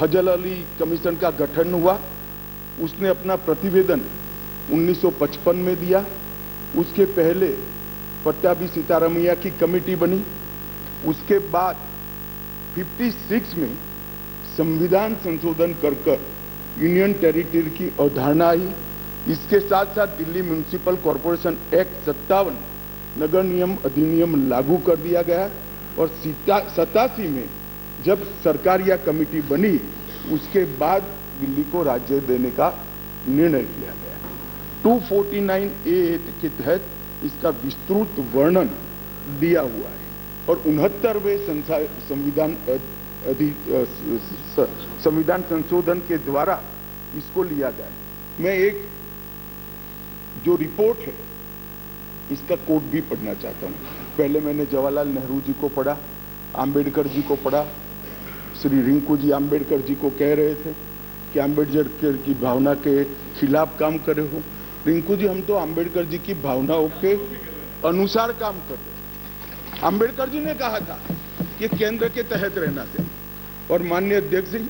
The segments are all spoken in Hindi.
फजल अली कमीशन का गठन हुआ। उसने अपना प्रतिवेदन 1955 में दिया। उसके पहले पट्टाभी सीतारामैया की कमेटी बनी। उसके बाद 56 में संविधान संशोधन कर यूनियन टेरिटरी की अवधारणा आई। इसके साथ साथ दिल्ली म्युनिसिपल कॉरपोरेशन एक्ट 57 नगर नियम अधिनियम लागू कर दिया गया और 87 में जब सरकार या कमेटी बनी उसके बाद दिल्ली को राज्य देने का निर्णय किया गया। 249A के तहत इसका विस्तृत वर्णन दिया हुआ है और 69वें संविधान संशोधन के द्वारा इसको लिया गया। मैं एक जो रिपोर्ट है इसका कोट भी पढ़ना चाहता हूं। पहले मैंने जवाहरलाल नेहरू जी को पढ़ा, आम्बेडकर जी को पढ़ा। श्री रिंकू जी आम्बेडकर जी को कह रहे थे कि आम्बेडकर की भावना के खिलाफ काम करे हो। रिंकू जी, हम तो आम्बेडकर जी की भावनाओं के अनुसार काम कर रहे। आम्बेडकर जी ने कहा था कि केंद्र के तहत रहना चाहिए और माननीय अध्यक्ष जी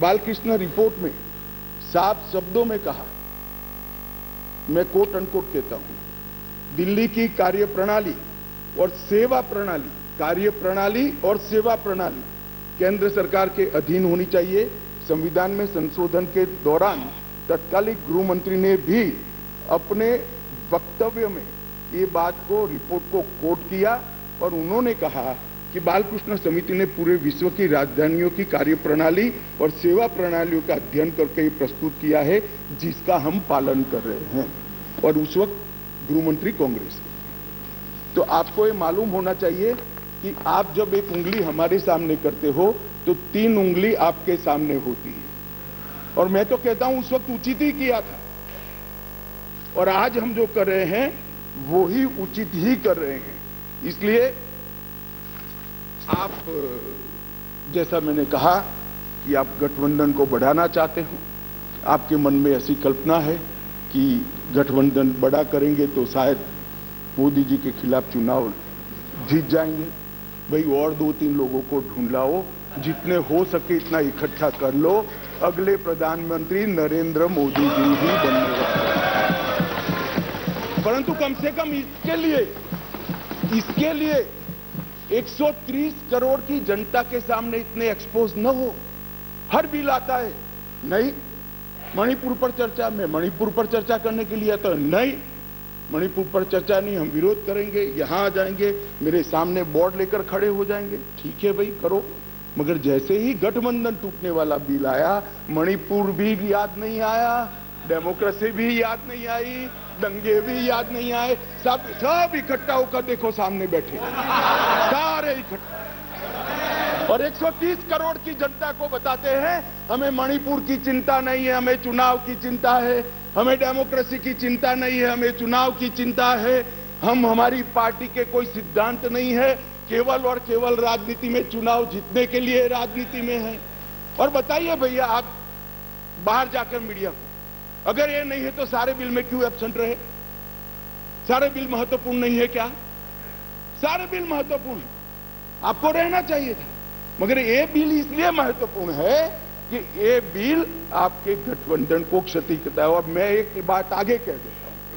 बालकृष्ण रिपोर्ट में साफ शब्दों में कहा, मैं कोट अनकोट कहता हूं, दिल्ली की कार्यप्रणाली और सेवा प्रणाली, कार्यप्रणाली और सेवा प्रणाली केंद्र सरकार के अधीन होनी चाहिए। संविधान में संशोधन के दौरान तत्कालीन गृह मंत्री ने भी अपने वक्तव्य में ये बात को, रिपोर्ट को कोट किया और उन्होंने कहा कि बालकृष्ण समिति ने पूरे विश्व की राजधानियों की कार्यप्रणाली और सेवा प्रणालियों का अध्ययन करके प्रस्तुत किया है जिसका हम पालन कर रहे हैं। और उस वक्त गृह मंत्री कांग्रेस। तो आपको ये मालूम होना चाहिए कि आप जब एक उंगली हमारे सामने करते हो तो 3 उंगली आपके सामने होती है। और मैं तो कहता हूं उस वक्त उचित ही किया था और आज हम जो कर रहे हैं वो ही उचित ही कर रहे हैं। इसलिए आप, जैसा मैंने कहा कि आप गठबंधन को बढ़ाना चाहते हो, आपके मन में ऐसी कल्पना है कि गठबंधन बड़ा करेंगे तो शायद मोदी जी के खिलाफ चुनाव जीत जाएंगे। भाई और 2-3 लोगों को ढूंढ लाओ, जितने हो सके इतना इकट्ठा कर लो, अगले प्रधानमंत्री नरेंद्र मोदी जी ही बनने वाले हैं। परंतु कम से कम इसके लिए 130 करोड़ की जनता के सामने इतने एक्सपोज न हो। हर बिल आता है, नहीं मणिपुर पर चर्चा, मैं मणिपुर पर चर्चा करने के लिए आता, नहीं मणिपुर पर चर्चा नहीं, हम विरोध करेंगे, यहां आ जाएंगे, मेरे सामने बोर्ड लेकर खड़े हो जाएंगे। ठीक है भाई, करो। मगर जैसे ही गठबंधन टूटने वाला बिल आया, मणिपुर भी याद नहीं आया, डेमोक्रेसी भी याद नहीं आई, दंगे भी याद नहीं आए। सब इकट्ठा होकर देखो सामने बैठे, सारे इकट्ठा। और 130 करोड़ की जनता को बताते हैं हमें मणिपुर की चिंता नहीं है, हमें चुनाव की चिंता है, हमें डेमोक्रेसी की चिंता नहीं है, हमें चुनाव की चिंता है। हमारी पार्टी के कोई सिद्धांत नहीं है, केवल और केवल राजनीति में, चुनाव जीतने के लिए राजनीति में है। और बताइए भैया, आप बाहर जाकर मीडिया को, अगर ये नहीं है तो सारे बिल में क्यों एब्सेंट रहे? सारे बिल महत्वपूर्ण नहीं है क्या? सारे बिल महत्वपूर्ण है, आपको रहना चाहिए था। मगर ये बिल इसलिए महत्वपूर्ण है कि ये बिल आपके गठबंधन को क्षति करता है। और मैं एक बात आगे कह देता हूं,